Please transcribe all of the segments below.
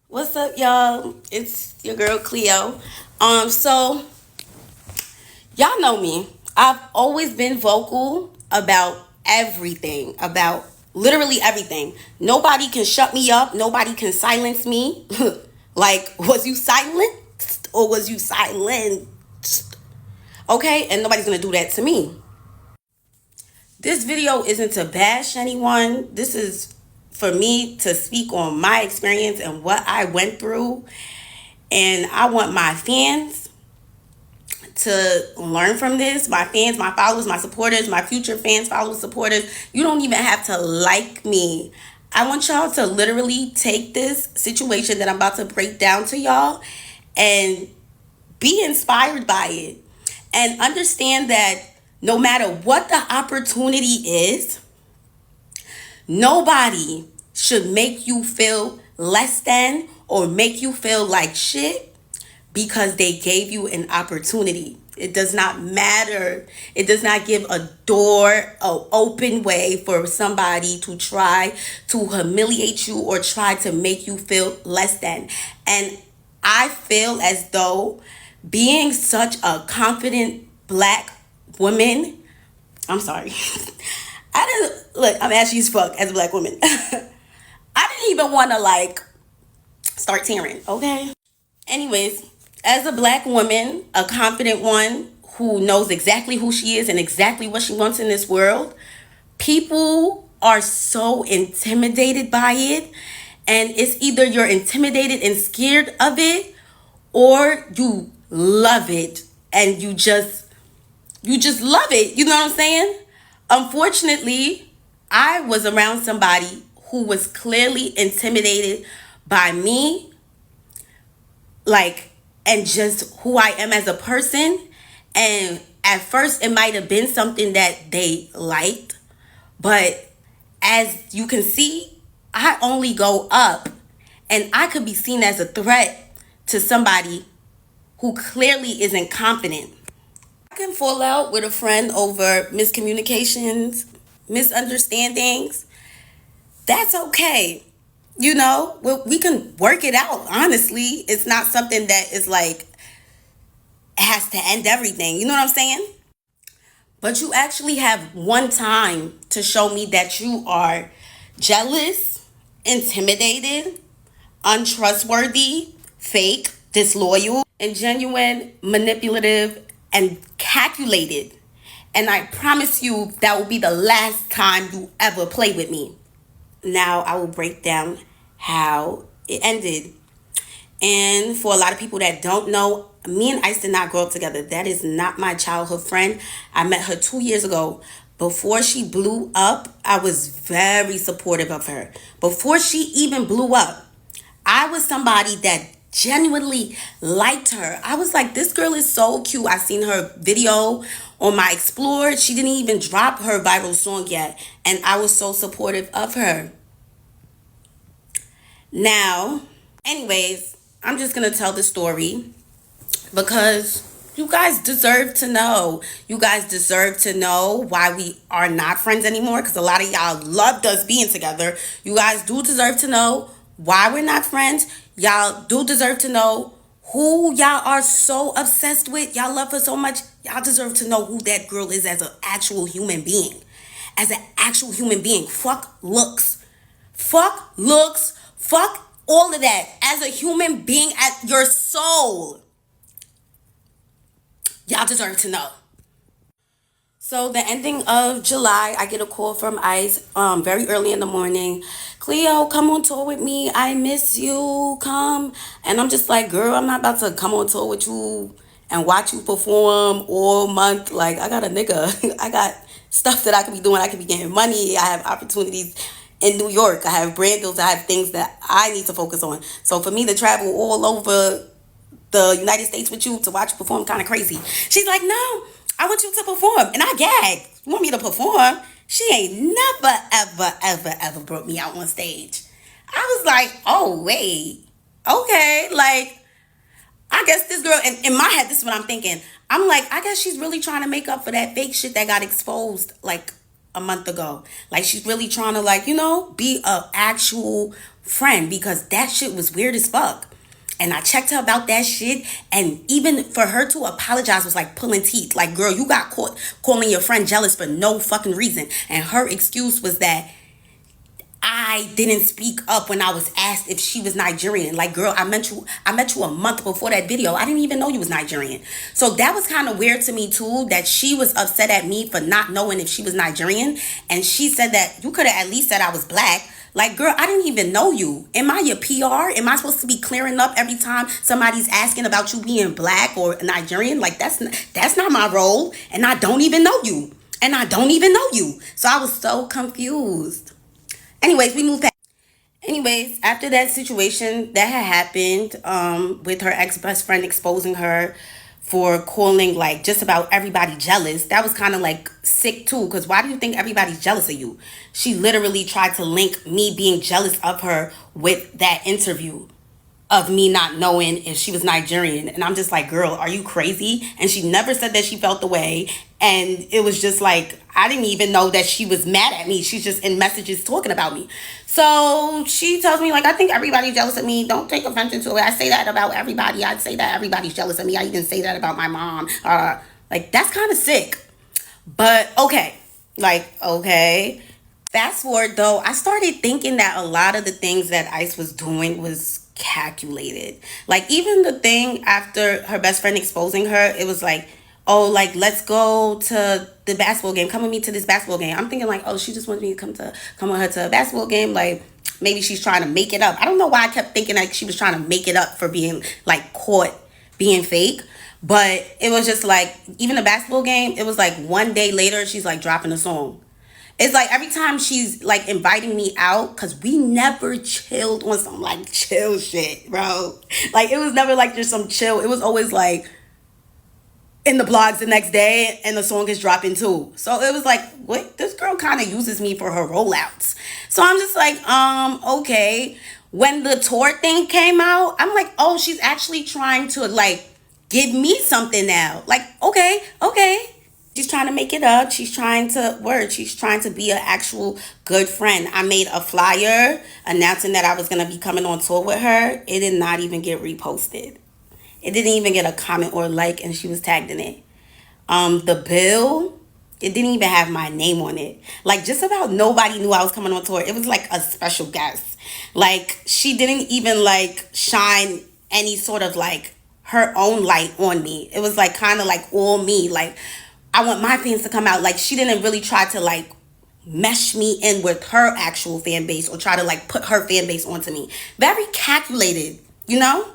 What's up, y'all? It's your girl Cleo. So y'all know me. I've always been vocal about everything, about literally everything. Nobody can shut me up. Nobody can silence me. Like, was you silenced or was you silenced? Okay, and nobody's gonna do that to me. This video isn't to bash anyone. This is for me to speak on my experience and what I went through. And I want my fans to learn from this. My fans, my followers, my supporters, my future fans, followers, supporters. You don't even have to like me. I want y'all to literally take this situation that I'm about to break down to y'all and be inspired by it. And understand that no matter what the opportunity is, nobody should make you feel less than or make you feel like shit because they gave you an opportunity. It does not matter. It does not give a door, an open way for somebody to try to humiliate you or try to make you feel less than. And I feel as though being such a confident black woman, I'm sorry. I didn't look, I'm ashy as fuck as a black woman. I didn't even want to like start tearing, okay? Anyways, as a black woman, a confident one who knows exactly who she is and exactly what she wants in this world, people are so intimidated by it. And it's either you're intimidated and scared of it or you love it and you just love it. You know what I'm saying? Unfortunately, I was around somebody who was clearly intimidated by me, like, and just who I am as a person. And at first, it might have been something that they liked, but as you can see, I only go up, and I could be seen as a threat to somebody who clearly isn't confident. I can fall out with a friend over miscommunications, misunderstandings. That's okay. You know, we can work it out. Honestly, it's not something that is like has to end everything. You know what I'm saying? But you actually have one time to show me that you are jealous, intimidated, untrustworthy, fake, disloyal, and genuine, manipulative, and calculated. And I promise you that will be the last time you ever play with me. Now I will break down how it ended. And for a lot of people that don't know, me and Ice did not grow up together. That is not my childhood friend. I met her 2 years ago. Before she blew up, I was very supportive of her. Before she even blew up, I was somebody that genuinely liked her. I was like, this girl is so cute. I seen her video on my Explore. She didn't even drop her viral song yet. And I was so supportive of her. Now, anyways, I'm just going to tell the story because you guys deserve to know. You guys deserve to know why we are not friends anymore because a lot of y'all loved us being together. You guys do deserve to know why we're not friends. Y'all do deserve to know who y'all are so obsessed with. Y'all love her so much. Y'all deserve to know who that girl is as an actual human being. As an actual human being. Fuck looks. Fuck looks. Fuck all of that. As a human being, at your soul. Y'all deserve to know. So the ending of July, I get a call from Ice very early in the morning. Cleo, come on tour with me. I miss you. Come. And I'm just like, girl, I'm not about to come on tour with you and watch you perform all month. Like, I got a nigga. I got stuff that I could be doing. I could be getting money. I have opportunities in New York. I have brand deals. I have things that I need to focus on. So for me to travel all over the United States with you to watch you perform kind of crazy. She's like, no, I want you to perform. And I gagged. You want me to perform? She ain't never, ever, ever, ever brought me out on stage. I was like, oh, wait. Okay. Like, I guess this girl, and in my head, this is what I'm thinking. I'm like, I guess she's really trying to make up for that fake shit that got exposed like a month ago. Like she's really trying to like, be a actual friend because that shit was weird as fuck. And I checked her about that shit. And even for her to apologize was like pulling teeth. Like, girl, you got caught calling your friend jealous for no fucking reason. And her excuse was that I didn't speak up when I was asked if she was Nigerian. Like, girl, I met you a month before that video. I didn't even know you was Nigerian. So that was kind of weird to me too, that she was upset at me for not knowing if she was Nigerian. And she said that you could have at least said I was black. Like, girl, I didn't even know you. Am I your PR? Am I supposed to be clearing up every time somebody's asking about you being black or Nigerian? Like, that's not my role. And I don't even know you. And I don't even know you. So I was so confused. Anyways, we moved past. Anyways, after that situation that had happened, with her ex-best friend exposing her for calling like just about everybody jealous, that was kind of like sick too. Because why do you think everybody's jealous of you? She literally tried to link me being jealous of her with that interview of me not knowing if she was Nigerian. And I'm just like, girl, are you crazy? And she never said that she felt the way. And it was just like, I didn't even know that she was mad at me. She's just in messages talking about me. So she tells me, like, I think everybody's jealous of me. Don't take offense to it. I say that about everybody. I'd say that everybody's jealous of me. I even say that about my mom. Like, that's kind of sick. But okay. Like, okay. Fast forward though, I started thinking that a lot of the things that Ice was doing was calculated. Like even the thing after her best friend exposing her, it was like, oh, like let's go to the basketball game. Come with me to this basketball game. I'm thinking like, oh, she just wanted me to come with her to a basketball game. Like maybe she's trying to make it up. I don't know why I kept thinking like she was trying to make it up for being like caught being fake. But it was just like, even the basketball game, it was like one day later, she's like dropping a song. It's like every time she's like inviting me out, because we never chilled on some like chill shit, bro. Like it was never like just some chill. It was always like in the blogs the next day and the song is dropping too. So it was like, what? This girl kind of uses me for her rollouts. So I'm just like, okay. When the tour thing came out, I'm like, oh, she's actually trying to like give me something now. Like, okay. She's trying to make it up. She's trying to be an actual good friend. I made a flyer announcing that I was going to be coming on tour with her. It did not even get reposted. It didn't even get a comment or like, and she was tagged in it. The bill, it didn't even have my name on it. Like, just about nobody knew I was coming on tour. It was like a special guest. Like, she didn't even like shine any sort of like her own light on me. It was like kind of like all me. Like, I want my fans to come out. Like, she didn't really try to like mesh me in with her actual fan base or try to like put her fan base onto me. Very calculated, you know?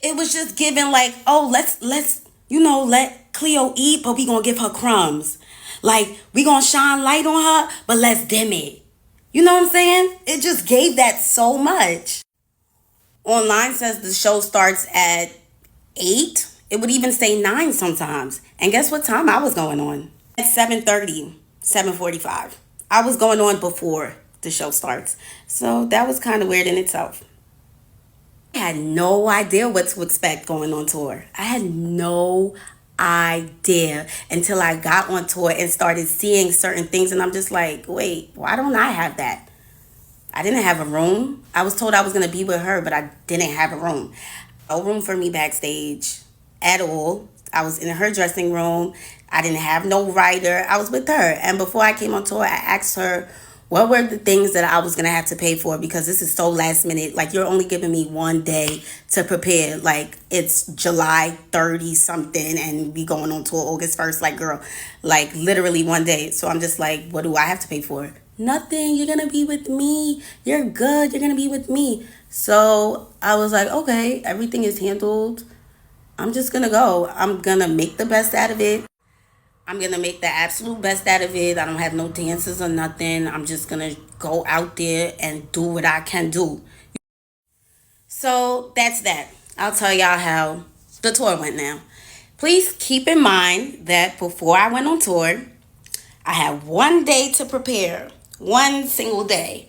It was just given like, oh, let's let Cleo eat, but we gonna give her crumbs. Like, we gonna shine light on her, but let's dim it. You know what I'm saying? It just gave that so much. Online says the show starts at 8. It would even say 9 sometimes. And guess what time I was going on? At 7:30, 7:45. I was going on before the show starts. So that was kind of weird in itself. I had no idea what to expect going on tour. I had no idea until I got on tour and started seeing certain things. And I'm just like, wait, why don't I have that? I didn't have a room. I was told I was going to be with her, but I didn't have a room. No room for me backstage at all. I was in her dressing room. I didn't have no rider. I was with her. And before I came on tour, I asked her what were the things that I was going to have to pay for, because this is so last minute. Like, you're only giving me one day to prepare. Like, it's July 30 something and we going on tour August 1st. Like, girl, like literally one day. So I'm just like, what do I have to pay for? Nothing. You're going to be with me. You're good. You're going to be with me. So I was like, okay, everything is handled. I'm just going to go. I'm going to make the best out of it. I'm going to make the absolute best out of it. I don't have no dances or nothing. I'm just going to go out there and do what I can do. So that's that. I'll tell y'all how the tour went now. Please keep in mind that before I went on tour, I had one day to prepare. One single day.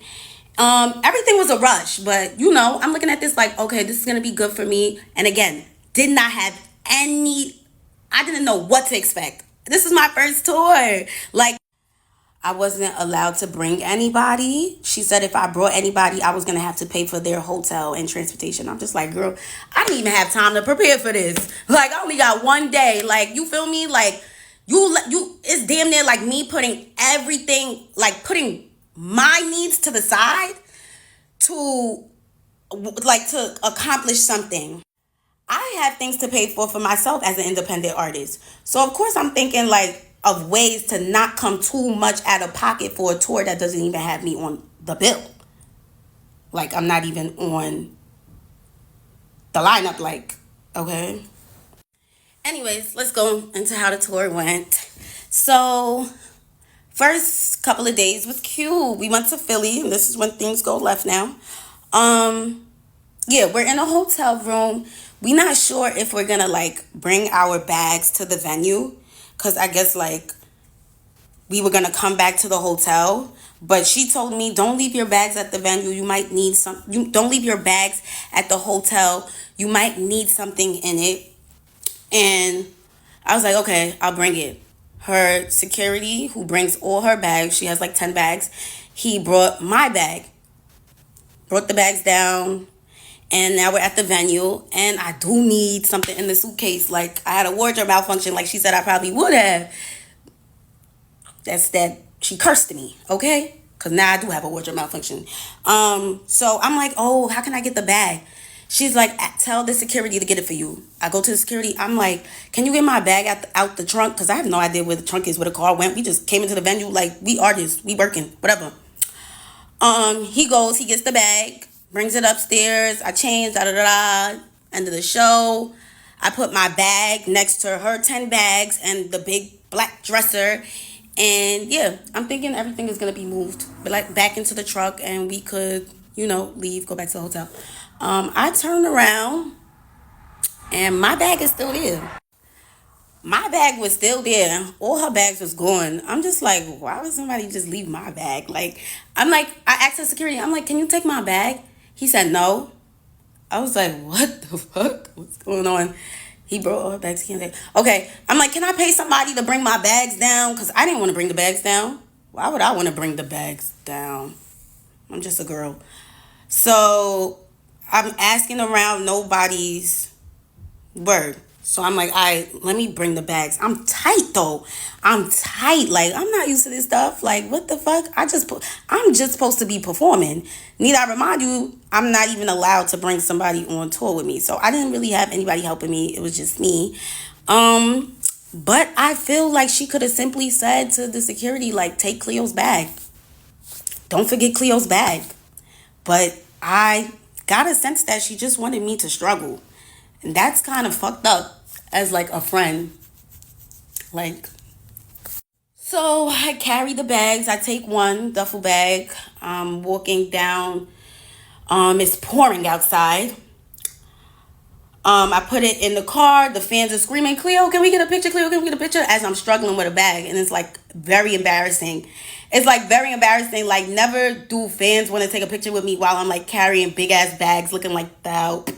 Everything was a rush, but I'm looking at this like, okay, this is going to be good for me. And again, did not have I didn't know what to expect. This is my first tour. Like, I wasn't allowed to bring anybody. She said if I brought anybody, I was gonna have to pay for their hotel and transportation. I'm just like, girl, I didn't even have time to prepare for this. Like, I only got one day. Like, you feel me? Like, it's damn near like me putting everything, like putting my needs to the side to to accomplish something. I have things to pay for myself as an independent artist. So of course I'm thinking like of ways to not come too much out of pocket for a tour that doesn't even have me on the bill. Like I'm not even on the lineup, like, okay. Anyways, let's go into how the tour went. So first couple of days was cute. We went to Philly, and this is when things go left now. Yeah, we're in a hotel room. We not sure if we're gonna like bring our bags to the venue, because I guess like we were gonna come back to the hotel. But she told me, don't leave your bags at the venue. You might need some. You don't leave your bags at the hotel. You might need something in it. And I was like, okay, I'll bring it. Her security, who brings all her bags, she has like 10 bags. He brought my bag, brought the bags down, and now we're at the venue, and I do need something in the suitcase. Like, I had a wardrobe malfunction, like she said I probably would have. That's that she cursed me, okay? Because now I do have a wardrobe malfunction. So I'm like, oh, how can I get the bag? She's like, tell the security to get it for you. I go to the security. I'm like, can you get my bag out the trunk? Because I have no idea where the trunk is, where the car went. We just came into the venue like, we artists, we working, whatever. He goes, he gets the bag, brings it upstairs. I change, da da da da. End of the show. I put my bag next to her 10 bags and the big black dresser. And yeah, I'm thinking everything is gonna be moved, but like back into the truck, and we could, leave, go back to the hotel. I turned around, and my bag is still there. My bag was still there. All her bags was gone. I'm just like, why would somebody just leave my bag? Like, I asked the security, I'm like, can you take my bag? He said no. I was like, what the fuck? What's going on? He brought all her bags. He can't take. Okay, I'm like, can I pay somebody to bring my bags down? Because I didn't want to bring the bags down. Why would I want to bring the bags down? I'm just a girl. So I'm asking around, nobody's word. So I'm like, all right, let me bring the bags. I'm tight though. I'm tight. Like, I'm not used to this stuff. Like, what the fuck? I'm just supposed to be performing. Need I remind you, I'm not even allowed to bring somebody on tour with me. So I didn't really have anybody helping me. It was just me. But I feel like she could have simply said to the security, like, take Cleo's bag. Don't forget Cleo's bag. But I got a sense that she just wanted me to struggle. And that's kind of fucked up as like a friend. Like, so I carry the bags. I take one duffel bag. I'm walking down. It's pouring outside. I put it in the car. The fans are screaming, Cleo, can we get a picture? Cleo, can we get a picture? As I'm struggling with a bag. And it's like very embarrassing. It's like very embarrassing. Like, never do fans want to take a picture with me while I'm like carrying big ass bags looking like that.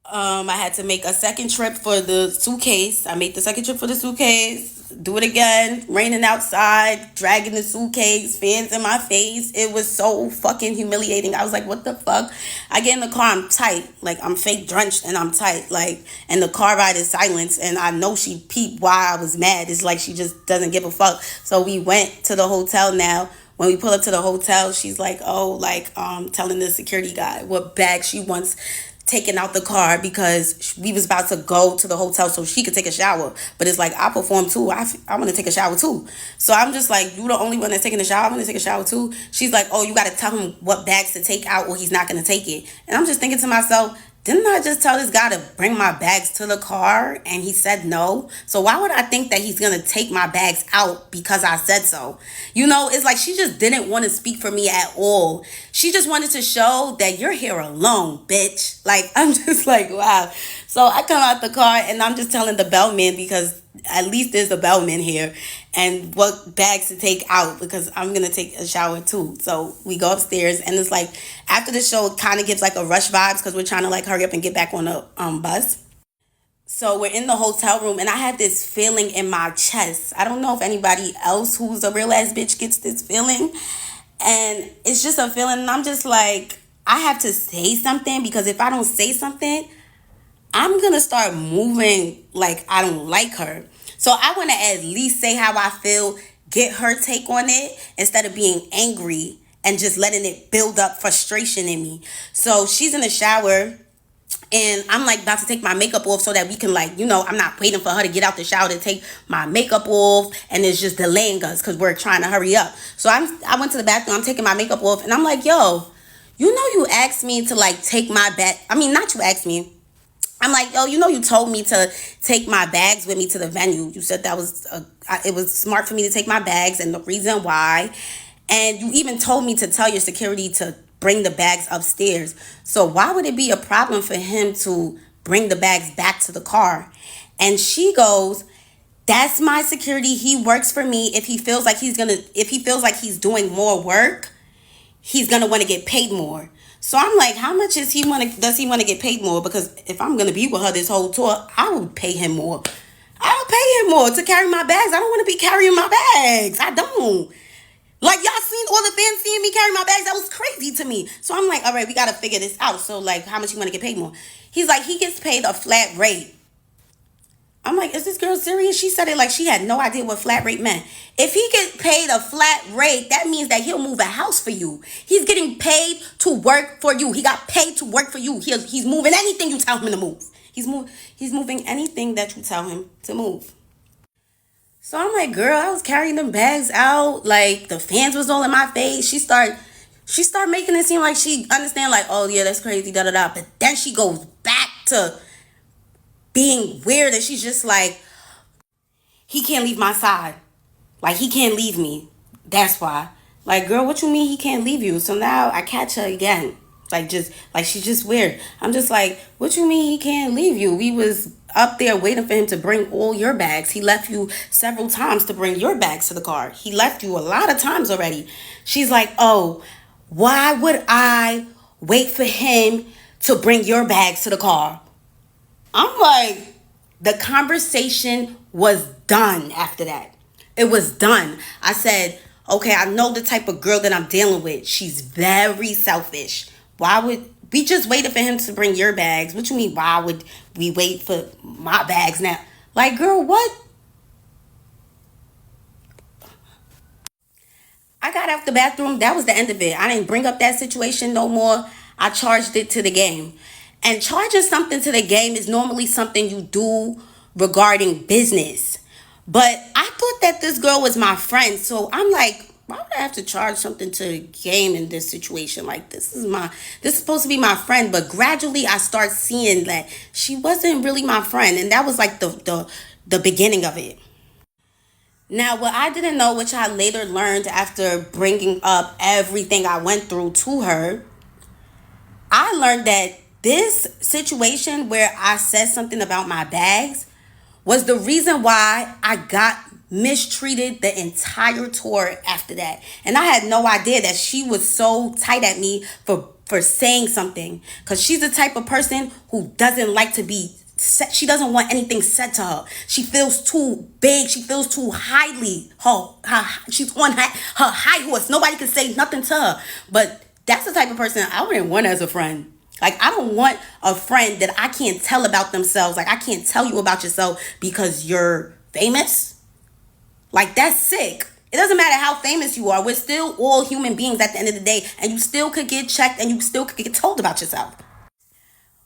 I had to make a second trip for the suitcase. I made the second trip for the suitcase. Do it again. Raining outside, dragging the suitcase, fans in my face. It was so fucking humiliating. I was like, what the fuck? I get in the car, I'm tight. Like, I'm fake drenched and I'm tight. Like, and the car ride is silence. And I know she peeped why I was mad. It's like she just doesn't give a fuck. So we went to the hotel now. When we pull up to the hotel, she's like, telling the security guy what bag she wants taken out the car, because we was about to go to the hotel so she could take a shower. But it's like, I perform too. I want to take a shower too. So I'm just like, you the only one that's taking a shower? I want to take a shower too. She's like, oh, you got to tell him what bags to take out or he's not going to take it. And I'm just thinking to myself, didn't I just tell this guy to bring my bags to the car and he said no? So why would I think that he's going to take my bags out because I said so? It's like she just didn't want to speak for me at all. She just wanted to show that you're here alone, bitch. Like, I'm just like, wow. So I come out the car and I'm just telling the bellman, because at least there's a bellman here, and what bags to take out, because I'm going to take a shower too. So we go upstairs, and it's like after the show, it kind of gives like a rush vibes because we're trying to like hurry up and get back on the bus. So we're in the hotel room, and I had this feeling in my chest. I don't know if anybody else who's a real ass bitch gets this feeling. And it's just a feeling, and I'm just like, I have to say something, because if I don't say something, I'm gonna start moving like I don't like her. So I want to at least say how I feel, get her take on it, instead of being angry and just letting it build up frustration in me. So she's in the shower, and I'm like about to take my makeup off so that we can, like, I'm not waiting for her to get out the shower to take my makeup off, and it's just delaying us because we're trying to hurry up. So I went to the bathroom, I'm taking my makeup off, and I'm like, yo, you asked me to, like, take my bag. I mean, not you asked me. I'm like, yo, you told me to take my bags with me to the venue. You said that it was smart for me to take my bags, and the reason why. And you even told me to tell your security to bring the bags upstairs. So why would it be a problem for him to bring the bags back to the car? And she goes, that's my security. He works for me. If he feels like he's doing more work, he's gonna want to get paid more. So I'm like, how much does he want to get paid more? Because if I'm gonna be with her this whole tour, I would pay him more. I would pay him more to carry my bags. I don't want to be carrying my bags. I don't. Like, y'all seen all the fans seeing me carry my bags? That was crazy to me. So I'm like, all right, we got to figure this out. So, like, how much you want to get paid more? He's like, he gets paid a flat rate. I'm like, is this girl serious? She said it like she had no idea what flat rate meant. If he gets paid a flat rate, that means that he'll move a house for you. He's getting paid to work for you. He got paid to work for you. He's moving anything you tell him to move. He's moving anything that you tell him to move. So I'm like, girl, I was carrying them bags out. Like, the fans was all in my face. She started making it seem like she understand, like, oh yeah, that's crazy, da da da. But then she goes back to being weird, and she's just like, he can't leave my side. Like, he can't leave me. That's why. Like, girl, what you mean he can't leave you? So now I catch her again. Like, she's just weird. I'm just like, what you mean he can't leave you? We was up there waiting for him to bring all your bags. He left you several times to bring your bags to the car. He left you a lot of times already. She's like, oh, why would I wait for him to bring your bags to the car? I'm like, the conversation was done after that. It was done. I said, okay, I know the type of girl that I'm dealing with. She's very selfish. Why would we just waited for him to bring your bags? What you mean, why would we wait for my bags now? Like, girl, what? I got out the bathroom. That was the end of it. I didn't bring up that situation no more. I charged it to the game. And charging something to the game is normally something you do regarding business. But I thought that this girl was my friend. So I'm like, why would I have to charge something to the game in this situation? Like, this is supposed to be my friend. But gradually I start seeing that she wasn't really my friend. And that was like the beginning of it. Now, what I didn't know, which I later learned after bringing up everything I went through to her, I learned that this situation where I said something about my bags was the reason why I got mistreated the entire tour after that. And I had no idea that she was so tight at me for saying something, because she's the type of person who doesn't like to be said. She doesn't want anything said to her. She feels too big. She feels too highly. She's on her high horse. Nobody can say nothing to her. But that's the type of person I wouldn't want as a friend. Like, I don't want a friend that I can't tell about themselves. Like, I can't tell you about yourself because you're famous. Like, that's sick. It doesn't matter how famous you are. We're still all human beings at the end of the day. And you still could get checked, and you still could get told about yourself.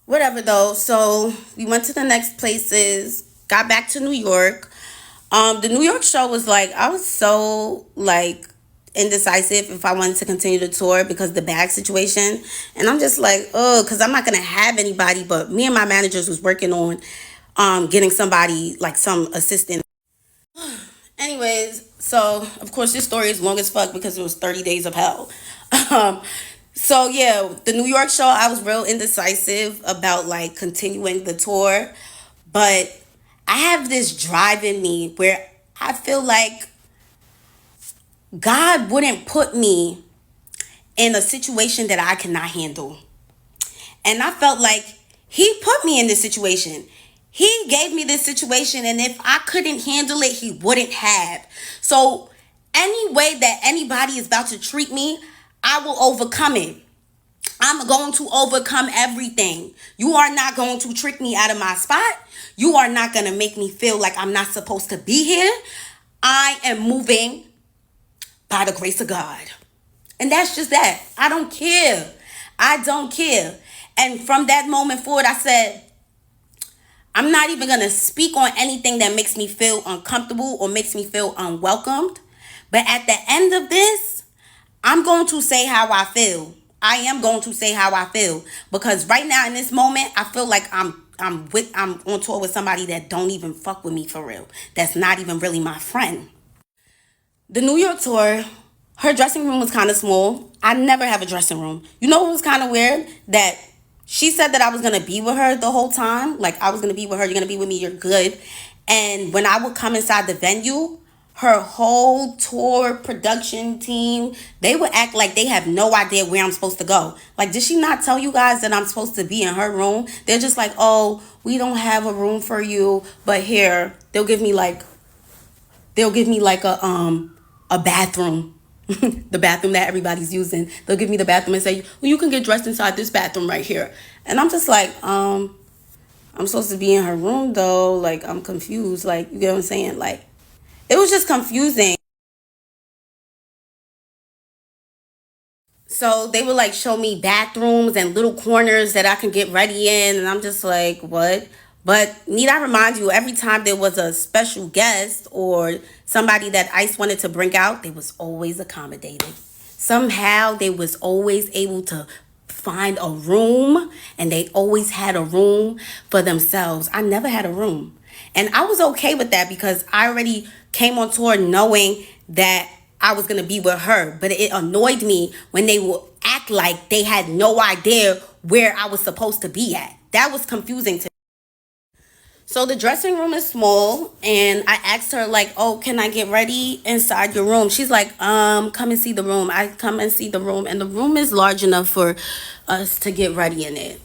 Whatever, though. So we went to the next places, got back to New York. The New York show was like, I was so, like, indecisive if I wanted to continue the tour because the bag situation. And I'm just like, oh, because I'm not going to have anybody, but me and my managers was working on getting somebody, like some assistant. Anyways, so of course this story is long as fuck because it was 30 days of hell. um so yeah, the New York show, I was real indecisive about, like, continuing the tour, but I have this drive in me where I feel like God wouldn't put me in a situation that I cannot handle. And I felt like he put me in this situation. He gave me this situation, and if I couldn't handle it, he wouldn't have. So, any way that anybody is about to treat me, I will overcome it. I'm going to overcome everything. You are not going to trick me out of my spot. You are not going to make me feel like I'm not supposed to be here. I am moving by the grace of God. And that's just that. I don't care. I don't care. And from that moment forward, I said, I'm not even going to speak on anything that makes me feel uncomfortable or makes me feel unwelcomed. But at the end of this, I'm going to say how I feel. I am going to say how I feel, because right now in this moment, I feel like I'm on tour with somebody that don't even fuck with me for real. That's not even really my friend. The New York tour, her dressing room was kind of small. I never have a dressing room. You know what was kind of weird? That she said that I was going to be with her the whole time. Like, I was going to be with her. You're going to be with me. You're good. And when I would come inside the venue, her whole tour production team, they would act like they have no idea where I'm supposed to go. Like, did she not tell you guys that I'm supposed to be in her room? They're just like, oh, we don't have a room for you, but here, they'll give me like a bathroom. The bathroom that everybody's using. They'll give me the bathroom and say, well, you can get dressed inside this bathroom right here. And I'm just like, I'm supposed to be in her room though. Like, I'm confused. Like, you get what I'm saying? Like, it was just confusing. So they would like show me bathrooms and little corners that I can get ready in. And I'm just like, what? But need I remind you, every time there was a special guest or somebody that ICE wanted to bring out, they was always accommodated. Somehow they was always able to find a room, and they always had a room for themselves. I never had a room. And I was okay with that because I already came on tour knowing that I was going to be with her. But it annoyed me when they would act like they had no idea where I was supposed to be at. That was confusing to me. So the dressing room is small, and I asked her like, oh, can I get ready inside your room? She's like, come and see the room. I come and see the room, and the room is large enough for us to get ready in it.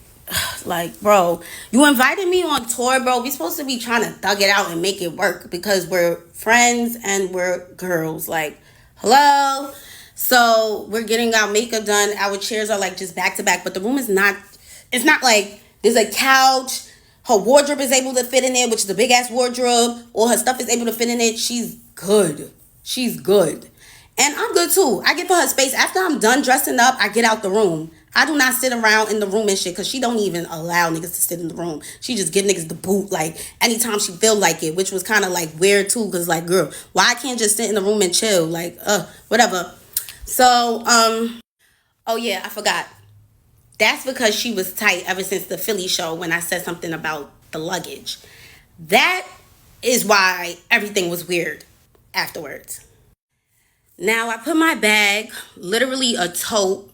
Like, bro, you invited me on tour, bro. We supposed to be trying to thug it out and make it work because we're friends and we're girls. Like, hello? So we're getting our makeup done. Our chairs are like just back to back, but the room is not, it's not like there's a couch. Her wardrobe is able to fit in there, which is a big ass wardrobe. All her stuff is able to fit in it. She's good. She's good. And I'm good too. I give her space. After I'm done dressing up, I get out the room. I do not sit around in the room and shit because she don't even allow niggas to sit in the room. She just give niggas the boot like anytime she feel like it, which was kind of like weird too because like, girl, why I can't just sit in the room and chill? Like, whatever. So, oh yeah, I forgot. That's because she was tight ever since the Philly show when I said something about the luggage. That is why everything was weird afterwards. Now, I put my bag, literally a tote,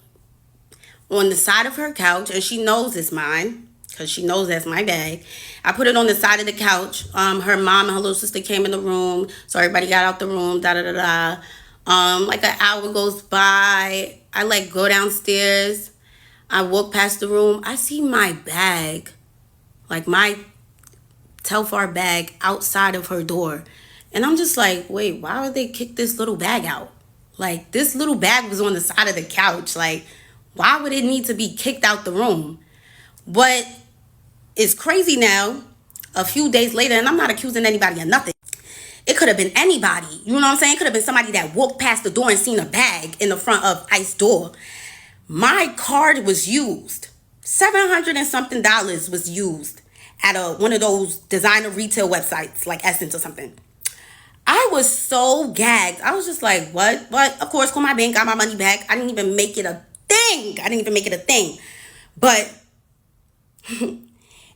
on the side of her couch, and she knows it's mine because she knows that's my bag. I put it on the side of the couch. Her mom and her little sister came in the room, so everybody got out the room. Da da da da. Like an hour goes by. I like go downstairs. I walk past the room. I see my bag, like my Telfar bag, outside of her door, and I'm just like, wait, why would they kick this little bag out? Like, this little bag was on the side of the couch. Like, why would it need to be kicked out the room? But it's crazy now, a few days later, and I'm not accusing anybody of nothing. It could have been anybody. You know what I'm saying? It could have been somebody that walked past the door and seen a bag in the front of Ice door. My card was used. $700 and something was used at one of those designer retail websites like Essence or something. I was so gagged. I was just like, what? But of course, call my bank, got my money back. I didn't even make it a thing. But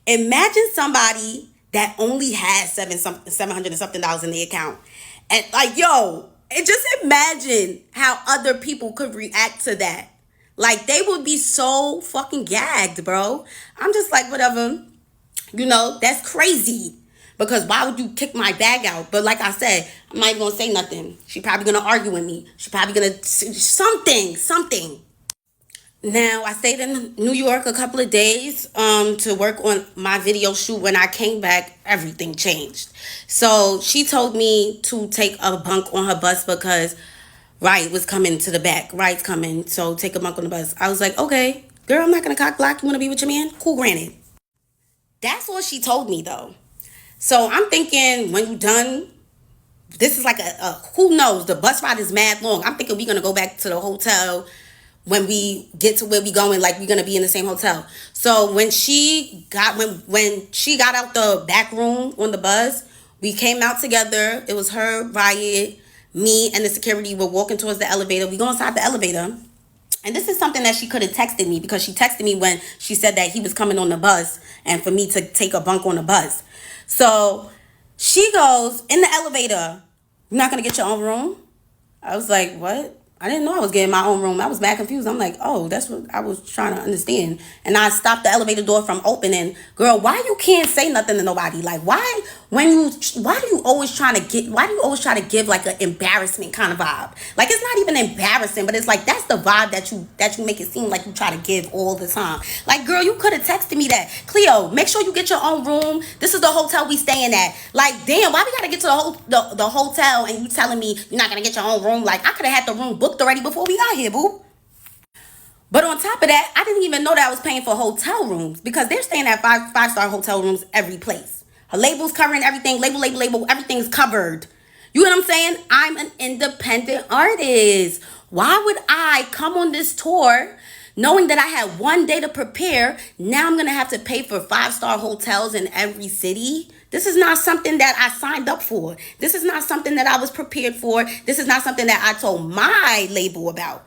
imagine somebody that only has $700 and something in the account. And like, yo, and just imagine how other people could react to that. Like, they would be so fucking gagged, bro. I'm just like, whatever. You know, that's crazy. Because why would you kick my bag out? But like I said, I'm not even going to say nothing. She probably going to argue with me. She probably going to something. Now, I stayed in New York a couple of days to work on my video shoot. When I came back, everything changed. So she told me to take a bunk on her bus because Riot was coming to the back. Riot's coming, so take a bunk on the bus. I was like, okay, girl, I'm not going to cock block. You want to be with your man? Cool, granted. That's what she told me, though. So I'm thinking, when you done, this is like a who knows, the bus ride is mad long. I'm thinking we're gonna go back to the hotel when we get to where we going, like we're gonna be in the same hotel. So when she got out the back room on the bus, we came out together. It was her, Riot, me, and the security were walking towards the elevator. We go inside the elevator. And this is something that she could have texted me, because she texted me when she said that he was coming on the bus and for me to take a bunk on the bus. So she goes, in the elevator, "You're not going to get your own room?" I was like, what? I didn't know I was getting my own room. I was mad confused. I'm like, oh, that's what I was trying to understand. And I stopped the elevator door from opening. Girl, why you can't say nothing to nobody? Like, why do you always try to give like an embarrassment kind of vibe? Like, it's not even embarrassing, but it's like, that's the vibe that you make it seem like you try to give all the time. Like, girl, you could have texted me that. Cleo, make sure you get your own room. This is the hotel we staying at. Like, damn, why we gotta get to the hotel and you telling me you're not gonna get your own room? Like, I could have had the room booked already before we got here, boo. But on top of that, I didn't even know that I was paying for hotel rooms, because they're staying at five-star hotel rooms every place. Her label's covering everything. Label. Everything's covered. You know what I'm saying? I'm an independent artist. Why would I come on this tour knowing that I had one day to prepare? Now I'm going to have to pay for five-star hotels in every city. This is not something that I signed up for. This is not something that I was prepared for. This is not something that I told my label about.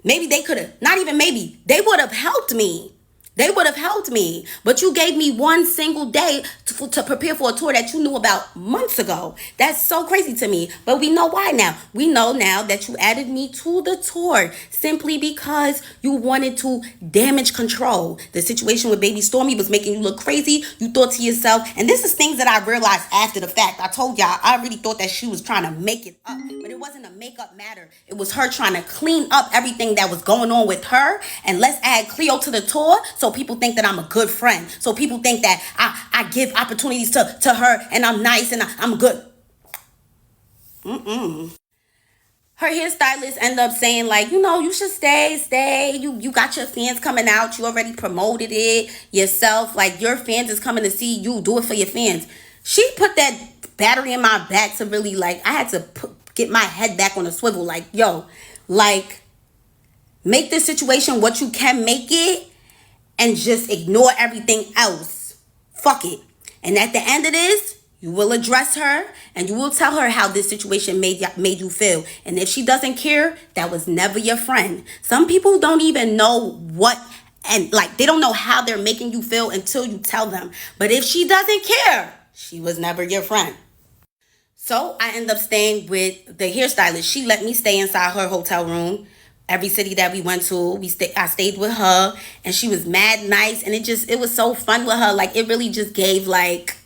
Maybe they could have, not even maybe, they would have helped me. They would have helped me. But you gave me one single day to prepare for a tour that you knew about months ago. That's so crazy to me. But we know why now. We know now that you added me to the tour simply because you wanted to damage control. The situation with Baby Stormy was making you look crazy. You thought to yourself, and this is things that I realized after the fact. I told y'all, I really thought that she was trying to make it up. But it wasn't a makeup matter. It was her trying to clean up everything that was going on with her. And let's add Cleo to the tour, so people think that I'm a good friend. So people think that I give opportunities to her and I'm nice and I'm good. Her hairstylist ended up saying, like, you should stay. You got your fans coming out. You already promoted it yourself. Like, your fans is coming to see you. Do it for your fans. She put that battery in my back to really, like, I had to get my head back on the swivel. Like, yo, like, make this situation what you can make it, and just ignore everything else. Fuck it. And at the end of this, you will address her and you will tell her how this situation made you feel. And if she doesn't care, that was never your friend. Some people don't even know what, and like, they don't know how they're making you feel until you tell them. But if she doesn't care, she was never your friend. So I end up staying with the hairstylist. She let me stay inside her hotel room. Every city that we went to, I stayed with her, and she was mad nice, and it was so fun with her. Like, it really just gave, like,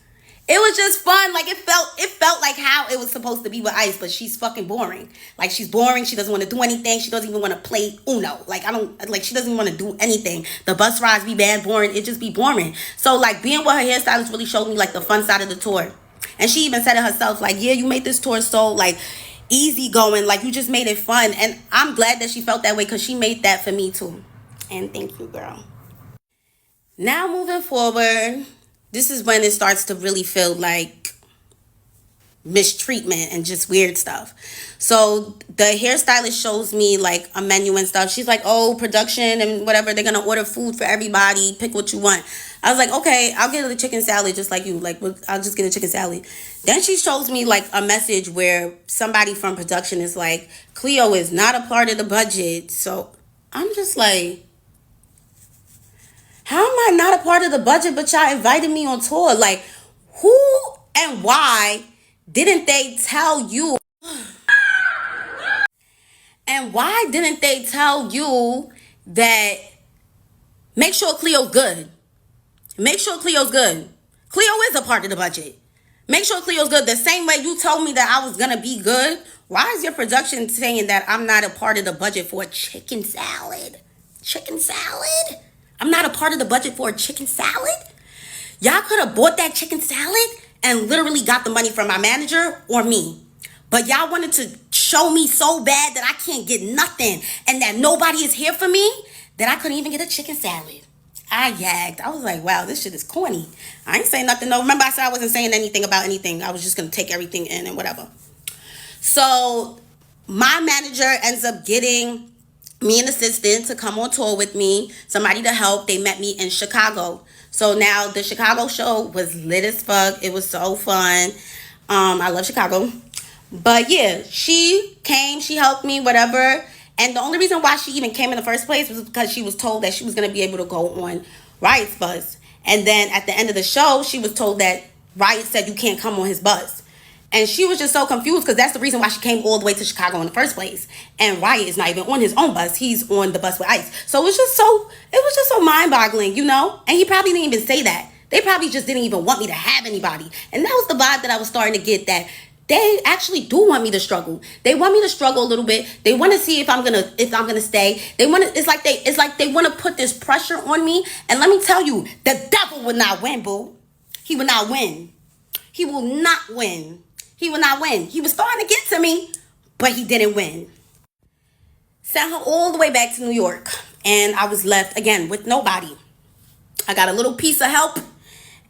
it was just fun. Like, it felt like how it was supposed to be with Ice, but she's fucking boring. Like, she's boring. She doesn't want to do anything. She doesn't even want to play Uno. Like, she doesn't even want to do anything. The bus rides be bad, boring. It just be boring. So, like, being with her hairstylist really showed me, like, the fun side of the tour. And she even said it herself, like, yeah, you made this tour so, like, easy going, like, you just made it fun. And I'm glad that she felt that way, because she made that for me too. And thank you, girl. Now moving forward, this is when it starts to really feel like mistreatment and just weird stuff. So the hairstylist shows me like a menu and stuff. She's like, oh, production and whatever, they're gonna order food for everybody, pick what you want. I was like, okay, I'll get a chicken salad just like you. Like, I'll just get a chicken salad. Then she shows me like a message where somebody from production is like, Cleo is not a part of the budget. So I'm just like, how am I not a part of the budget, but y'all invited me on tour? Like, who and why didn't they tell you? And why didn't they tell you that make sure Cleo's good? Make sure Cleo's good. Cleo is a part of the budget. Make sure Cleo's good. The same way you told me that I was going to be good. Why is your production saying that I'm not a part of the budget for a chicken salad? Chicken salad? I'm not a part of the budget for a chicken salad? Y'all could have bought that chicken salad and literally got the money from my manager or me. But y'all wanted to show me so bad that I can't get nothing and that nobody is here for me that I couldn't even get a chicken salad. I yagged. I was like, wow, this shit is corny. I ain't saying nothing. No, remember I said I wasn't saying anything about anything. I was just going to take everything in and whatever. So my manager ends up getting me an assistant to come on tour with me, somebody to help. They met me in Chicago. So now the Chicago show was lit as fuck. It was so fun. I love Chicago. But yeah, she came, she helped me, whatever. And the only reason why she even came in the first place was because she was told that she was going to be able to go on Riot's bus. And then at the end of the show, she was told that Riot said you can't come on his bus. And she was just so confused because that's the reason why she came all the way to Chicago in the first place. And Riot is not even on his own bus. He's on the bus with Ice. So it was just so mind-boggling, you know? And he probably didn't even say that. They probably just didn't even want me to have anybody. And that was the vibe that I was starting to get, that they actually do want me to struggle. They want me to struggle a little bit. They want to see if I'm gonna stay. It's like they want to put this pressure on me. And let me tell you, the devil will not win, boo. He will not win. He will not win. He will not win. He was starting to get to me, but he didn't win. Sent her all the way back to New York, and I was left again with nobody. I got a little piece of help,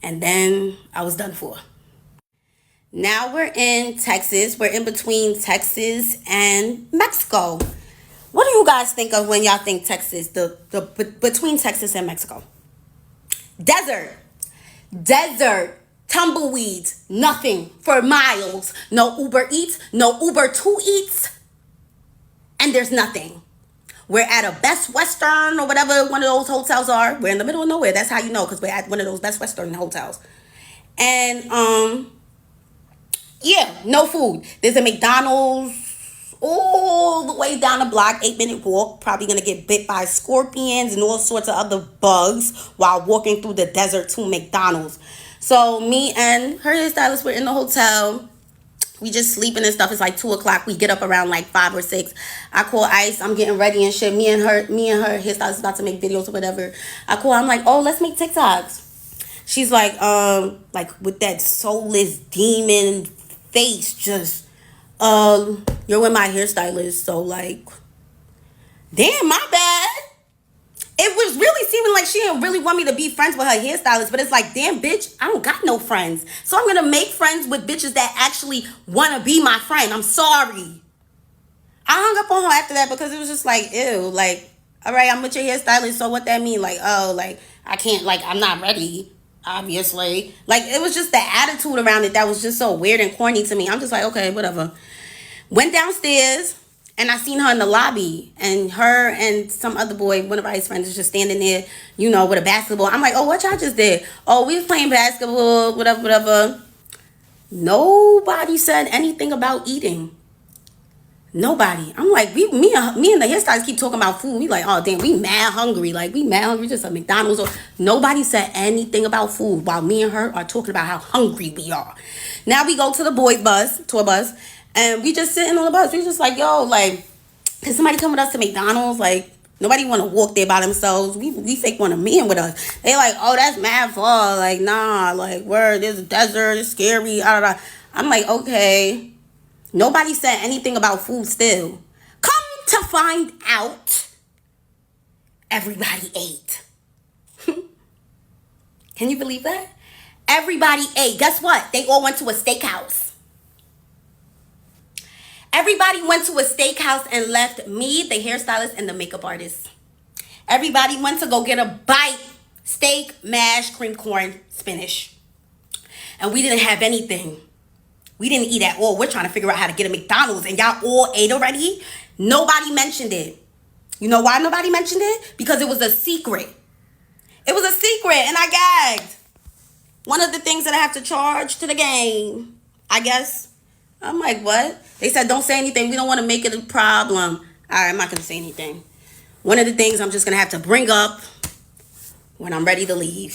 and then I was done for. Now we're in Texas. We're in between Texas and Mexico. What do you guys think of when y'all think Texas, between Texas and Mexico? Desert. Tumbleweeds, nothing for miles. No Uber Eats, no Uber 2 Eats, and there's nothing. We're at a Best Western or whatever one of those hotels are. We're in the middle of nowhere. That's how you know, because we're at one of those Best Western hotels. And yeah, no food. There's a McDonald's all the way down the block, 8-minute walk. Probably gonna get bit by scorpions and all sorts of other bugs while walking through the desert to McDonald's. So me and her hairstylist were in the hotel. We just sleeping and stuff. It's like 2 o'clock. We get up around like 5 or 6. I call Ice. I'm getting ready and shit. Me and her hairstylist about to make videos or whatever. I'm like, oh, let's make TikToks. She's like with that soulless demon face, just you're with my hairstylist, so like, damn, my bad. It was really seeming like she didn't really want me to be friends with her hairstylist, but it's like, damn, bitch, I don't got no friends. So I'm going to make friends with bitches that actually want to be my friend. I'm sorry. I hung up on her after that because it was just like, ew, like, all right, I'm with your hairstylist, so what that mean? Like, oh, like, I can't, like, I'm not ready, obviously. Like, it was just the attitude around it that was just so weird and corny to me. I'm just like, okay, whatever. Went downstairs. And I seen her in the lobby, and her and some other boy, one of our friends, is just standing there, you know, with a basketball. I'm like, oh, what y'all just did? Oh, we was playing basketball, whatever. Nobody said anything about eating. Nobody. I'm like, me and the hairstylist keep talking about food. We like, oh, damn, we mad hungry. Like, we mad hungry, just at McDonald's. Or nobody said anything about food while me and her are talking about how hungry we are. Now we go to the boys' bus, tour bus. And we just sitting on the bus. We just like, yo, like, can somebody come with us to McDonald's? Like, nobody want to walk there by themselves. We fake want to meet with us. They like, oh, that's mad far. Like, nah, like, word, there's a desert, it's scary. I'm like, okay. Nobody said anything about food still. Come to find out, everybody ate. Can you believe that? Everybody ate. Guess what? They all went to a steakhouse. Everybody went to a steakhouse and left me, the hairstylist, and the makeup artist. Everybody went to go get a bite. Steak, mash, cream corn, spinach. And we didn't have anything. We didn't eat at all. We're trying to figure out how to get a McDonald's. And y'all all ate already? Nobody mentioned it. You know why nobody mentioned it? Because it was a secret. It was a secret, and I gagged. One of the things that I have to charge to the game, I guess. I'm like, what? They said, don't say anything. We don't want to make it a problem. All right, I'm not going to say anything. One of the things I'm just going to have to bring up when I'm ready to leave.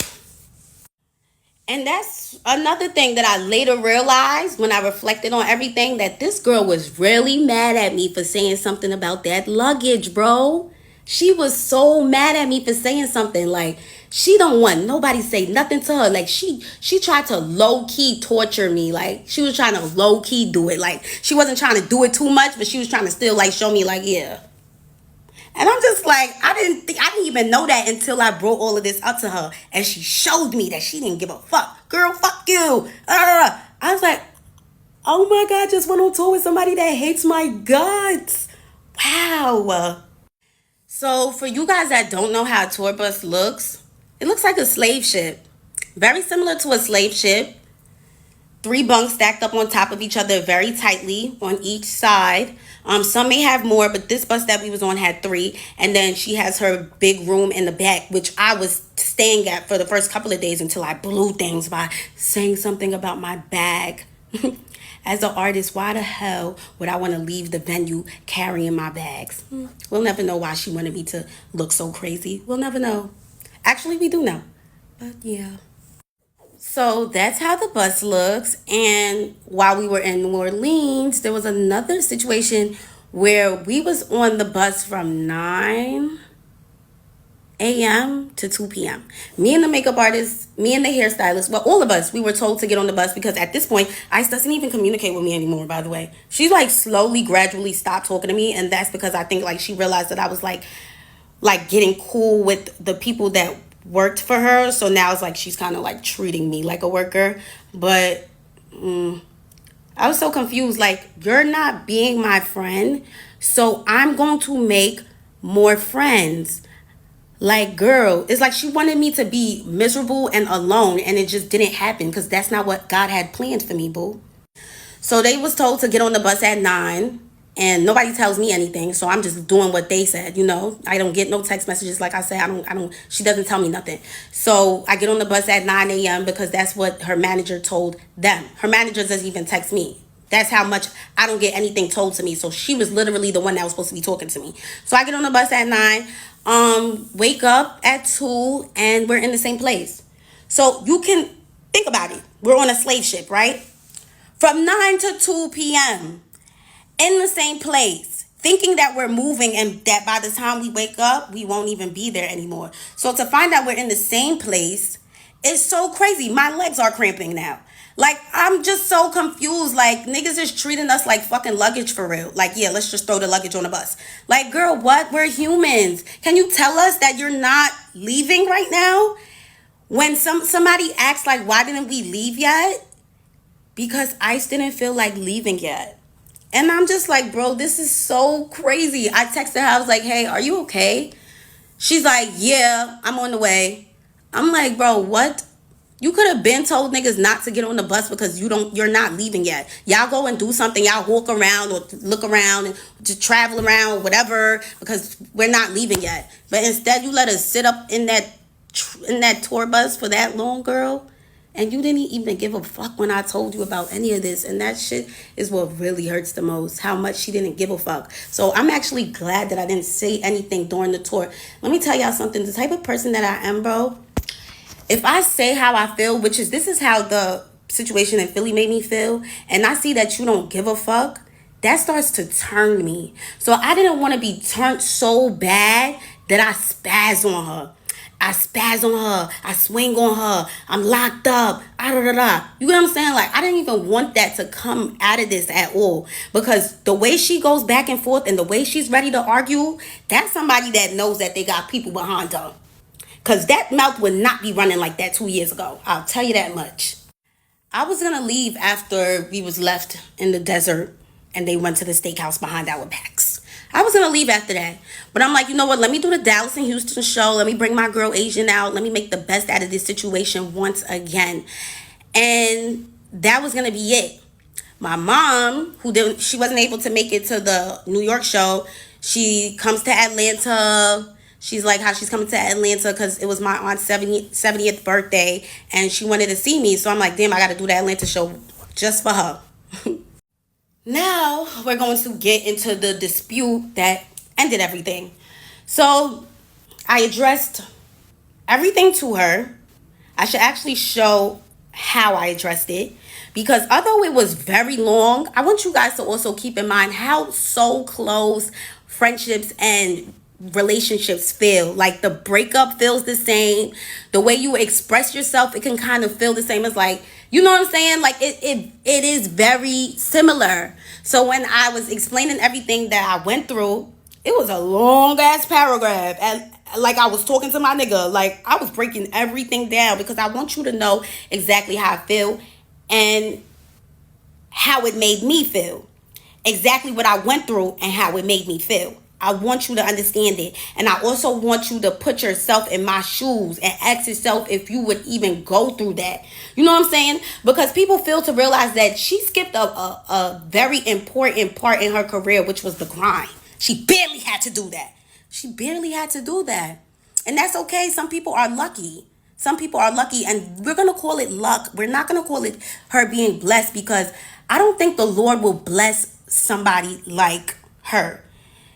And that's another thing that I later realized when I reflected on everything, that this girl was really mad at me for saying something about that luggage, bro. She was so mad at me for saying something. Like, she don't want nobody say nothing to her. Like, she tried to low-key torture me. Like, she was trying to low-key do it. Like, she wasn't trying to do it too much, but she was trying to still like show me like, yeah. And I'm just like, I didn't even know that until I brought all of this up to her, and she showed me that she didn't give a fuck. Girl, fuck you. I was like, oh my God, just went on tour with somebody that hates my guts. Wow. So for you guys that don't know how a tour bus looks, it looks like a slave ship. Very similar to a slave ship. 3 bunks stacked up on top of each other very tightly on each side. Some may have more, but this bus that we was on had 3. And then she has her big room in the back, which I was staying at for the first couple of days until I blew things by saying something about my bag. As an artist, why the hell would I want to leave the venue carrying my bags? We'll never know why she wanted me to look so crazy. We'll never know. Actually, we do know. But yeah. So that's how the bus looks. And while we were in New Orleans, there was another situation where we was on the bus from 9 a.m. to 2 p.m. Me and the makeup artist, me and the hairstylist, well, all of us, we were told to get on the bus because at this point, Ice doesn't even communicate with me anymore, by the way. She like slowly, gradually stopped talking to me. And that's because I think like she realized that I was like getting cool with the people that worked for her. So now it's like she's kind of like treating me like a worker. But I was so confused. Like, you're not being my friend, so I'm going to make more friends. Like, girl, it's like she wanted me to be miserable and alone, and it just didn't happen because that's not what God had planned for me, boo. So they was told to get on the bus at 9, and nobody tells me anything, so I'm just doing what they said, you know. I don't get no text messages. Like I said, I don't, she doesn't tell me nothing. So I get on the bus at 9 a.m. because that's what her manager told them. Her manager doesn't even text me. That's how much I don't get anything told to me. So she was literally the one that was supposed to be talking to me. So I get on the bus at 9, wake up at 2, and we're in the same place. So you can think about it. We're on a slave ship, right? From 9 to 2 p.m. in the same place, thinking that we're moving and that by the time we wake up, we won't even be there anymore. So to find out we're in the same place is so crazy. My legs are cramping now. Like, I'm just so confused. Like, niggas is treating us like fucking luggage for real. Like, yeah, let's just throw the luggage on the bus. Like, girl, what? We're humans. Can you tell us that you're not leaving right now? When somebody asks, like, why didn't we leave yet? Because Ice didn't feel like leaving yet. And I'm just like, bro, this is so crazy. I texted her. I was like, hey, are you okay? She's like, yeah, I'm on the way. I'm like, bro, what? You could have been told niggas not to get on the bus because you're not leaving yet. Y'all go and do something. Y'all walk around or look around and just travel around or whatever because we're not leaving yet. But instead, you let us sit up in that tour bus for that long, girl. And you didn't even give a fuck when I told you about any of this. And that shit is what really hurts the most. How much she didn't give a fuck. So I'm actually glad that I didn't say anything during the tour. Let me tell y'all something. The type of person that I am, bro. If I say how I feel, this is how the situation in Philly made me feel. And I see that you don't give a fuck. That starts to turn me. So I didn't want to be turned so bad that I spaz on her. I spaz on her. I swing on her. I'm locked up. You know what I'm saying? Like, I didn't even want that to come out of this at all. Because the way she goes back and forth and the way she's ready to argue, that's somebody that knows that they got people behind her. Because that mouth would not be running like that 2 years ago. I'll tell you that much. I was going to leave after we was left in the desert and they went to the steakhouse behind our backs. I was going to leave after that. But I'm like, you know what? Let me do the Dallas and Houston show. Let me bring my girl Asian out. Let me make the best out of this situation once again. And that was going to be it. My mom, she wasn't able to make it to the New York show. She comes to Atlanta. She's like how she's coming to Atlanta because it was my aunt's 70th birthday and she wanted to see me. So I'm like, damn, I got to do the Atlanta show just for her. Now we're going to get into the dispute that ended everything. So I addressed everything to her. I should actually show how I addressed it because although it was very long, I want you guys to also keep in mind how so close friendships and relationships feel. Like the breakup feels the same. The way you express yourself, it can kind of feel the same. As like, you know what I'm saying? Like it is very similar. So when I was explaining everything that I went through, it was a long ass paragraph. And like I was talking to my nigga. Like I was breaking everything down because I want you to know exactly how I feel and how it made me feel. Exactly what I went through and how it made me feel. I want you to understand it. And I also want you to put yourself in my shoes and ask yourself if you would even go through that. You know what I'm saying? Because people fail to realize that she skipped a very important part in her career, which was the grind. She barely had to do that. She barely had to do that. And that's okay. Some people are lucky. Some people are lucky, and we're going to call it luck. We're not going to call it her being blessed, because I don't think the Lord will bless somebody like her.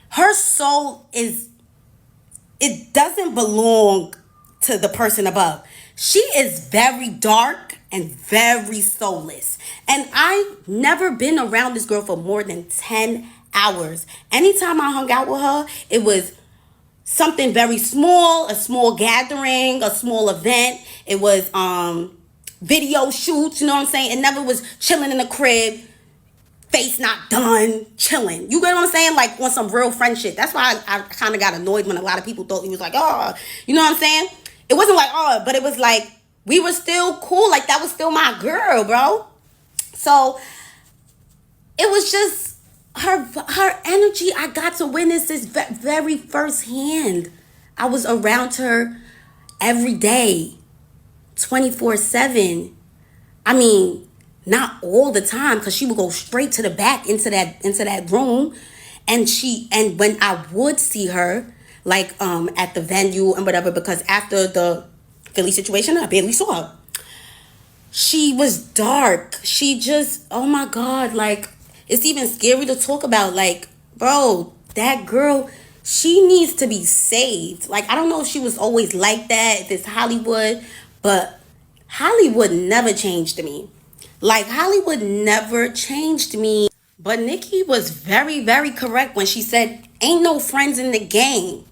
Her soul it doesn't belong to the person above. She is very dark and very soulless. And I've never been around this girl for more than 10 hours. Anytime I hung out with her, it was something very small, a small gathering, a small event. It was video shoots, you know what I'm saying? It never was chilling in the crib, face not done, chilling. You get what I'm saying? Like on some real friend shit. That's why I kind of got annoyed when a lot of people thought he was like, oh, you know what I'm saying? It wasn't like, oh, but it was like, we were still cool. Like that was still my girl, bro. So it was just her energy. I got to witness this very firsthand. I was around her every day, 24/7. I mean, not all the time, because she would go straight to the back into that room. And when I would see her, like at the venue and whatever, because after the Philly situation, I barely saw her. She was dark. She just, oh my God, like it's even scary to talk about. Like, bro, that girl, she needs to be saved. Like, I don't know if she was always like that, if it's Hollywood, but Hollywood never changed me. Like, Hollywood never changed me. But Nikki was very, very correct when she said, ain't no friends in the game.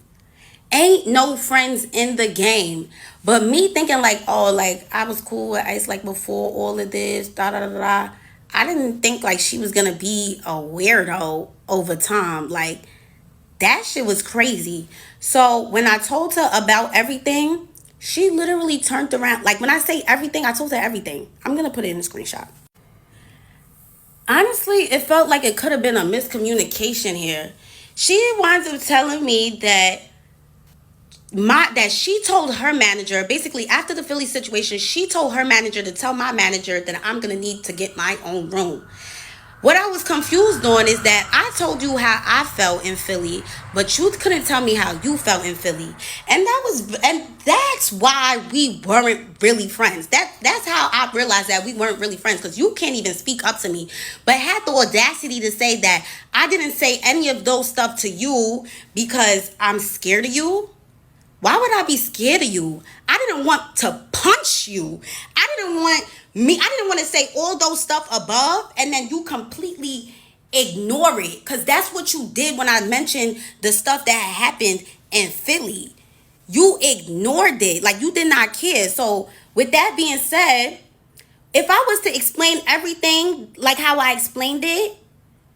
Ain't no friends in the game. But me thinking like, oh, like I was cool with Ice like before all of this, da da da da. I didn't think like she was gonna be a weirdo over time. Like that shit was crazy. So when I told her about everything, she literally turned around. Like when I say everything, I told her everything. I'm gonna put it in a screenshot. Honestly, it felt like it could have been a miscommunication here. She winds up telling me that she told her manager, basically after the Philly situation, she told her manager to tell my manager that I'm gonna need to get my own room. What I was confused on is that I told you how I felt in Philly, but you couldn't tell me how you felt in Philly. And that's why we weren't really friends. That's how I realized that we weren't really friends, because you can't even speak up to me, but had the audacity to say that I didn't say any of those stuff to you because I'm scared of you. Why would I be scared of you? I didn't want to punch you. I didn't want to say all those stuff above and then you completely ignore it. Because that's what you did when I mentioned the stuff that happened in Philly. You ignored it. Like you did not care. So with that being said, if I was to explain everything like how I explained it,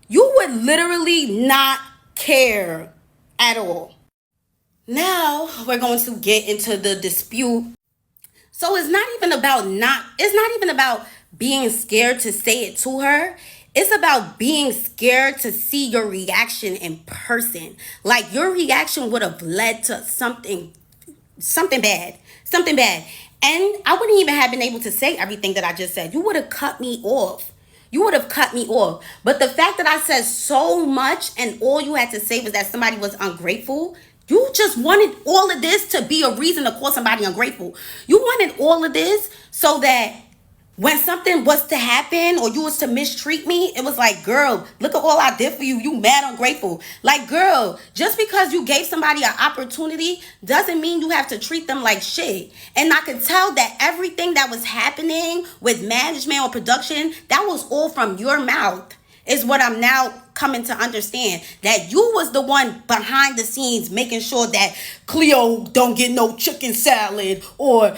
you would literally not care at all. Now we're going to get into the dispute. So it's not even about being scared to say it to her. It's about being scared to see your reaction in person. Like your reaction would have led to something bad. Something bad. And I wouldn't even have been able to say everything that I just said. You would have cut me off. You would have cut me off. But the fact that I said so much and all you had to say was that somebody was ungrateful, you just wanted all of this to be a reason to call somebody ungrateful. You wanted all of this so that when something was to happen or you was to mistreat me, it was like, girl, look at all I did for you. You mad ungrateful. Like, girl, just because you gave somebody an opportunity doesn't mean you have to treat them like shit. And I could tell that everything that was happening with management or production, that was all from your mouth, is what I'm now coming to understand that you was the one behind the scenes making sure that Cleo don't get no chicken salad, or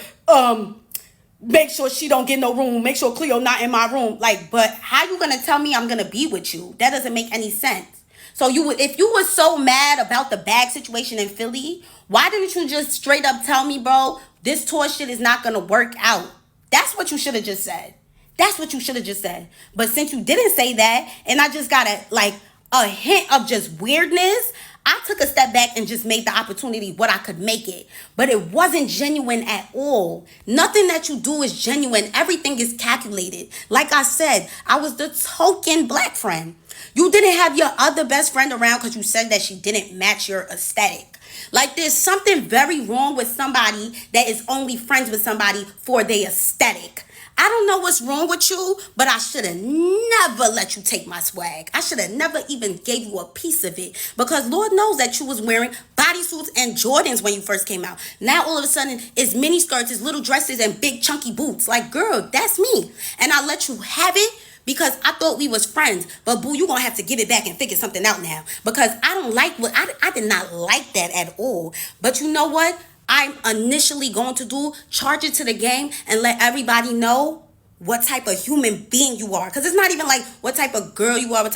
make sure she don't get no room, make sure Cleo not in my room. Like, but how you gonna tell me I'm gonna be with you? That doesn't make any sense. So if you were so mad about the bag situation in Philly, why didn't you just straight up tell me, bro, this tour shit is not gonna work out? That's what you should have just said. That's what you should have just said. But since you didn't say that, and I just got a hint of just weirdness, I took a step back and just made the opportunity what I could make it. But it wasn't genuine at all. Nothing that you do is genuine. Everything is calculated. Like I said, I was the token black friend. You didn't have your other best friend around because you said that she didn't match your aesthetic. Like, there's something very wrong with somebody that is only friends with somebody for their aesthetic. I don't know what's wrong with you, but I should have never let you take my swag. I should have never even gave you a piece of it, because Lord knows that you was wearing bodysuits and Jordans when you first came out. Now all of a sudden it's mini skirts, it's little dresses, and big chunky boots. Like, girl, that's me. And I let you have it because I thought we was friends. But boo, you gonna have to give it back and figure something out now, because I don't like what I did not like that at all. But you know what I'm initially going to do? Charge it to the game and let everybody know what type of human being you are. Because it's not even like what type of girl you are,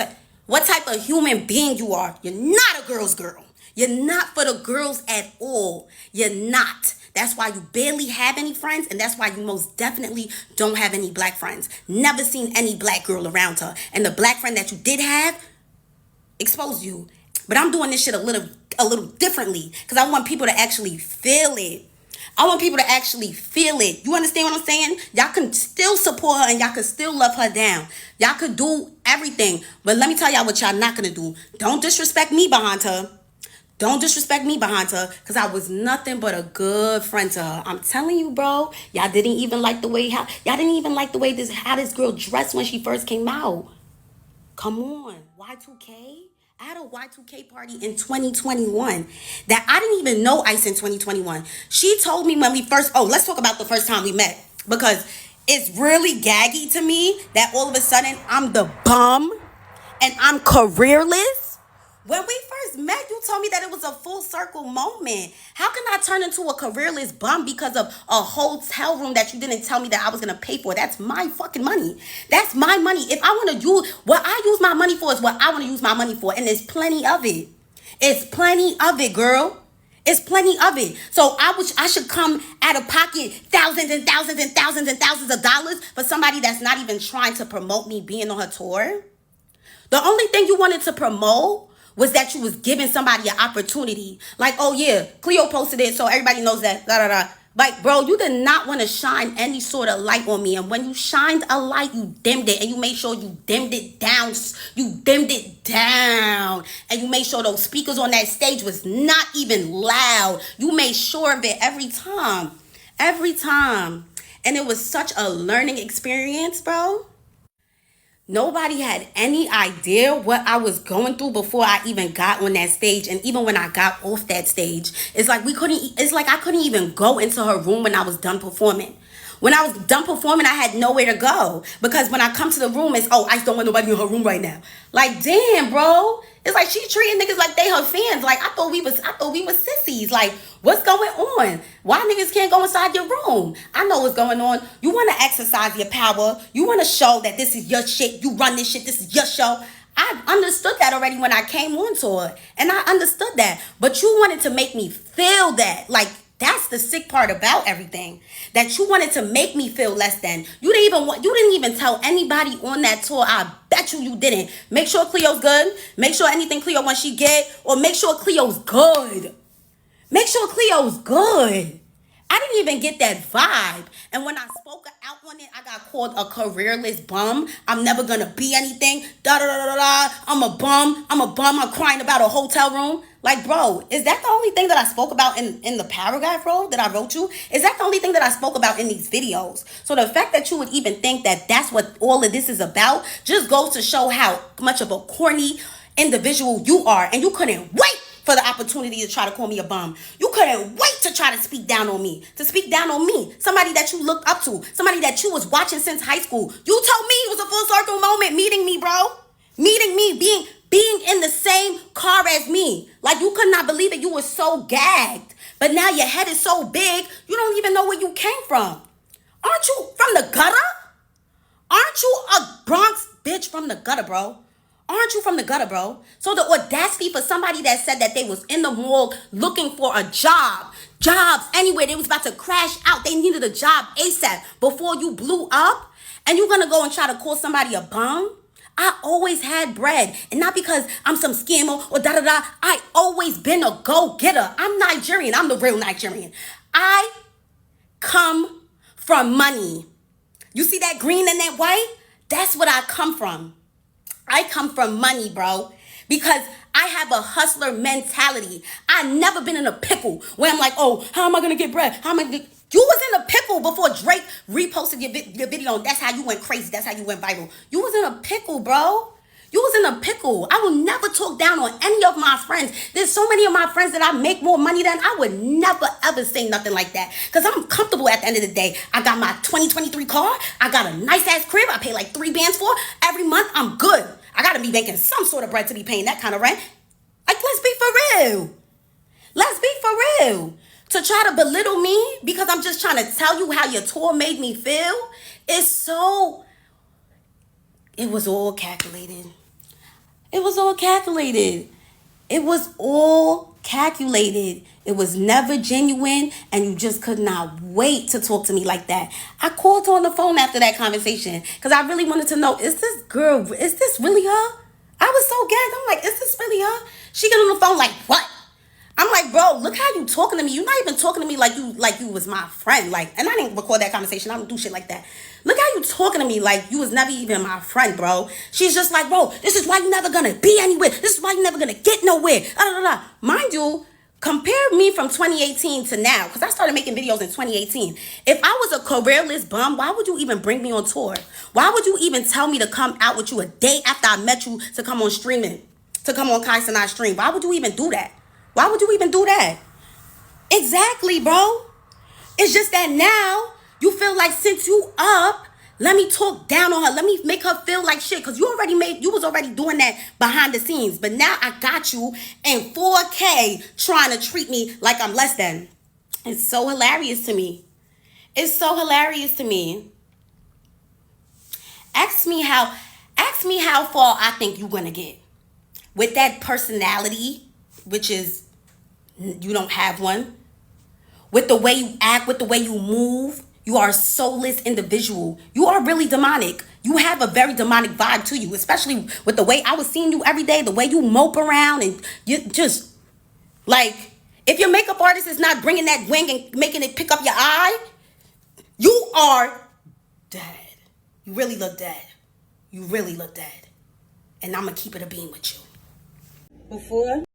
what type of human being you are. You're not a girl's girl. You're not for the girls at all. You're not. That's why you barely have any friends, and that's why you most definitely don't have any black friends. Never seen any black girl around her. And the black friend that you did have exposed you. But I'm doing this shit a little differently, because I want people to actually feel it. I want people to actually feel it. You understand what I'm saying? Y'all can still support her and y'all can still love her down. Y'all could do everything. But let me tell y'all what y'all not gonna do. Don't disrespect me behind her. Don't disrespect me behind her, because I was nothing but a good friend to her. I'm telling you, bro. Y'all didn't even like the way how this girl dressed when she first came out. Come on, Y2K. I had a Y2K party in 2021 that I didn't even know Ice in 2021. She told me when we first, let's talk about the first time we met, because it's really gaggy to me that all of a sudden I'm the bum and I'm careerless. When we first met, you told me that it was a full circle moment. How can I turn into a careerless bum because of a hotel room that you didn't tell me that I was going to pay for? That's my fucking money. That's my money. If I want to use, what I use my money for is what I want to use my money for. And there's plenty of it. It's plenty of it, girl. It's plenty of it. So I should come out of pocket thousands and thousands and thousands and thousands of dollars for somebody that's not even trying to promote me being on her tour. The only thing you wanted to promote was that you was giving somebody an opportunity. Like, oh yeah, Cleo posted it, so everybody knows that, da da da. Like, bro, you did not want to shine any sort of light on me. And when you shined a light, you dimmed it. And you made sure you dimmed it down. You dimmed it down. And you made sure those speakers on that stage was not even loud. You made sure of it every time. Every time. And it was such a learning experience, bro. Nobody had any idea what I was going through before I even got on that stage. And even when I got off that stage, it's like I couldn't even go into her room when I was done performing. When I was done performing, I had nowhere to go, because when I come to the room, it's, I just don't want nobody in her room right now. Like, damn, bro. It's like she treating niggas like they her fans. Like, I thought we was sissies. Like, what's going on? Why niggas can't go inside your room? I know what's going on. You want to exercise your power. You want to show that this is your shit. You run this shit. This is your show. I understood that already when I came on tour. And I understood that. But you wanted to make me feel that. Like, that's the sick part about everything. That you wanted to make me feel less than. You didn't even tell anybody on that tour. I bet you didn't. Make sure Cleo's good. Make sure anything Cleo wants she get. Or make sure Cleo's good. Make sure Cleo's good. I didn't even get that vibe. And when I spoke out on it, I got called a careerless bum. I'm never gonna be anything. Da da da da da. I'm a bum. I'm crying about a hotel room. Like, bro, is that the only thing that I spoke about in the paragraph, bro, that I wrote you? Is that the only thing that I spoke about in these videos? So the fact that you would even think that that's what all of this is about just goes to show how much of a corny individual you are. And you couldn't wait for the opportunity to try to call me a bum. You couldn't wait to try to speak down on me. Somebody that you looked up to. Somebody that you was watching since high school. You told me it was a full circle moment meeting me, bro. Meeting me, being in the same car as me. Like, you could not believe it. You were so gagged. But now your head is so big, you don't even know where you came from. Aren't you from the gutter? Aren't you a Bronx bitch from the gutter, bro? Aren't you from the gutter, bro? So the audacity for somebody that said that they was in the mall looking for a job, jobs anywhere, they was about to crash out, they needed a job ASAP before you blew up, and you're gonna go and try to call somebody a bum? I always had bread, and not because I'm some scammer or da-da-da. I always been a go-getter. I'm Nigerian. I'm the real Nigerian. I come from money. You see that green and that white? That's what I come from. I come from money, bro, because I have a hustler mentality. I never been in a pickle where I'm like, oh, how am I going to get bread? How am I gonna get... You was in a pickle before Drake reposted your video, and that's how you went crazy. That's how you went viral. You was in a pickle, bro. You was in a pickle. I will never talk down on any of my friends. There's so many of my friends that I make more money than. I would never, ever say nothing like that. Because I'm comfortable at the end of the day. I got my 2023 car. I got a nice-ass crib. I pay like 3 bands for. Every month, I'm good. I got to be making some sort of bread to be paying that kind of rent. Like, let's be for real. Let's be for real. To try to belittle me because I'm just trying to tell you how your tour made me feel is so... It was all calculated. It was all calculated. It was all calculated. It was never genuine, and you just could not wait to talk to me like that. I called her on the phone after that conversation because I really wanted to know, is this girl, is this really her? I was so gagged. I'm like, is this really her? She get on the phone like, what? I'm like, bro, look how you talking to me. You're not even talking to me like you was my friend. Like, and I didn't record that conversation. I don't do shit like that. Look how you talking to me like you was never even my friend, bro. She's just like, bro, this is why you never gonna be anywhere. This is why you never gonna get nowhere. Mind you, compare me from 2018 to now, because I started making videos in 2018. If I was a careerless bum, why would you even bring me on tour? Why would you even tell me to come out with you a day after I met you to come on streaming, to come on Kai Sinai stream? Why would you even do that? Why would you even do that? Exactly, bro. It's just that now you feel like since you up, let me talk down on her. Let me make her feel like shit. Because you was already doing that behind the scenes. But now I got you in 4K trying to treat me like I'm less than. It's so hilarious to me. It's so hilarious to me. Ask me how far I think you're going to get. With that personality, which is you don't have one. With the way you act, with the way you move, you are a soulless individual. You are really demonic. You have a very demonic vibe to you, especially with the way I was seeing you every day, the way you mope around, and you just, like, if your makeup artist is not bringing that wing and making it pick up your eye, you are dead. You really look dead. You really look dead. And I'm going to keep it a beam with you. Before